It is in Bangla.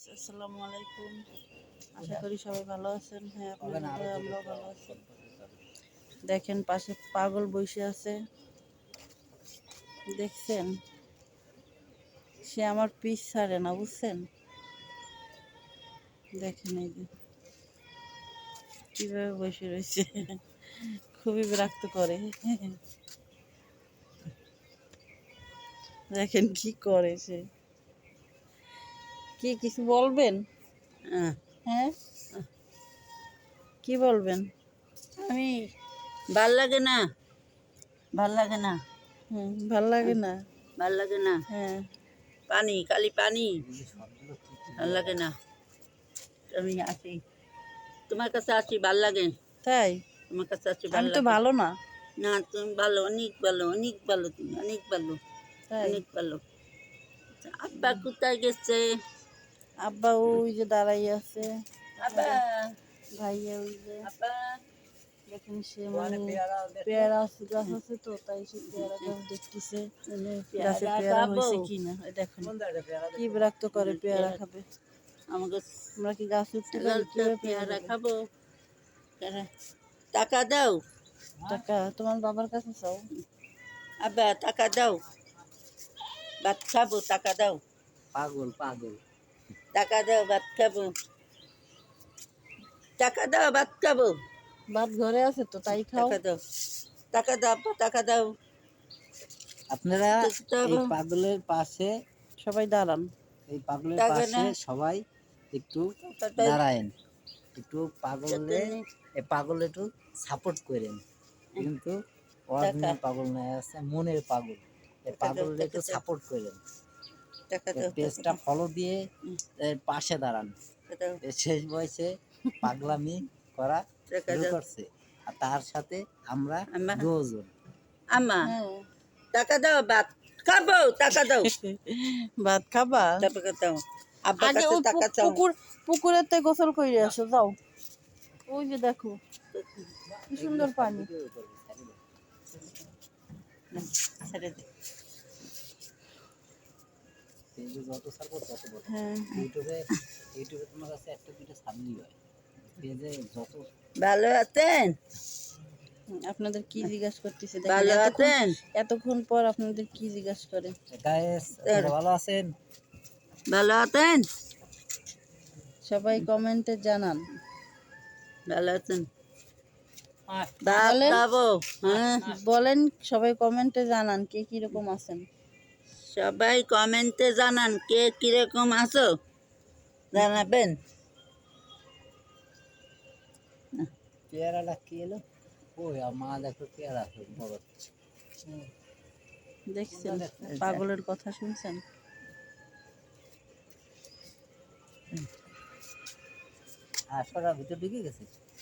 আসসালামু আলাইকুম। আশা করি সবাই ভালো আছেন। হ্যাঁ, আপনারা আমরাও ভালো আছি। দেখেন পাশে পাগল বসে আছে, দেখছেন? সে আমার পিছ ছাড়ে না, বুঝছেন? দেখেন এই যে কিভাবে বসে রয়েছে, খুবই বিরক্ত করে। দেখেন কি করে সে। কি কিছু বলবেন? হ্যাঁ, কি বলবেন? আমি ভাল লাগে না, ভাল লাগে না, ভাল লাগে না। ভাল লাগে না। হ্যাঁ, পানি খালি পানি, ভাল লাগে না। আমি আসি, তোমার কাছে আসি, ভাল লাগে। তাই? তোমার কাছে আসি, ভাল আমি তো লাগে। ভালো না। না, তুমি ভালো, অনেক ভালো, অনেক ভালো, তুমি অনেক ভালো, তাই? অনেক ভালো। আব্বা কোথায় গেছে? আব্বা ওই যে দাঁড়াই আছে, আব্বা, ভাইয়া ওই যে আব্বা, দেখেন সে মানে পেয়ারা গাছ আছে তো, তাই সে পেয়ারা গাছ দেখতেছে, গাছে পেয়ারা পেয়ারা খাবো। হয়েছে কিনা। দেখেন কি বিরক্ত করে, পেয়ারা খাবে। আমাকে আমরা কি গাছ উঠতে পারি? কিভাবে পেয়ারা খাবে? খাবো। টাকা দাও টাকা তোমার বাবার কাছে চাও। আব্বা, টাকা দাও, ভাত খাবো, টাকা দাও, পাগল পাগল টাকা দাও, ভাত খাবো, টাকা দাও, ভাত খাবো, ভাত ঘরে আছে তো, তাই খাও। টাকা দাও, টাকা দাও, আব্বা, টাকা দাও। আপনারা দাও, এই পাগলের পাশে সবাই দাঁড়ান। এই পাগলের টাকা পাশে না, সবাই একটু টাকা দাও, দাঁড়ায়েন, একটু টাকা পাগলে নেই, এই পাগল একটু সাপোর্ট করেন। কিন্তু টাকা, অরিজিনাল পাগল নয়, আছে মনের পাগল। এই টাকা দাও, পাগলটা একটু টাকা দাও, সাপোর্ট করেন, টাকা এই দাও, টাকা পেজটা দাও, ফলো দিয়ে এর পাশে দাঁড়ান। টাকা দাও, এর শেষ বয়সে পাগলামি করা টাকা শুরু দাও। করছে, আর তার সাথে আমরা আম্মা, দুজন। আম্মা, হ্যাঁ, টাকা দাও, ভাত খাবো, টাকা দাও, ভাত খাবা? টাকা দাও, আব্বার আগে কাছে ওই টাকা চাও। পুকুরের তে গোসল করে আসো, যাও। ওই যে দেখো কি সুন্দর পানি। ছেড়ে দে। পেজে যত ছাড়বো তত বড়। হ্যাঁ, ইউটিউবে তোমার কাছে একটা দুটো ছাড়লেই হয়। পেজে যত ভালো আছেন? আপনাদের কি জিজ্ঞাসা করতেছে ভালো দেখেন, আছেন? এতক্ষণ পর আপনাদের কি জিজ্ঞাসা করে। গায়েস, আপনারা ভালো আছেন? ভালো আছেন? সবাই কমেন্টে জানান। ভালো আছেন? ভাত বলেন, খাবো। হ্যাঁ, বলেন সবাই কমেন্টে জানান কে কিরকম আছেন। সবাই কমেন্টে জানান কে কিরকম আছো, জানাবেন। পেয়ারাটা কি এলো? ওই মা দেখো পেয়ারা আছে বড়। দেখছেন পাগলের কথা শুনছেন? আর সরা ভিতর ঢুকে গেছে।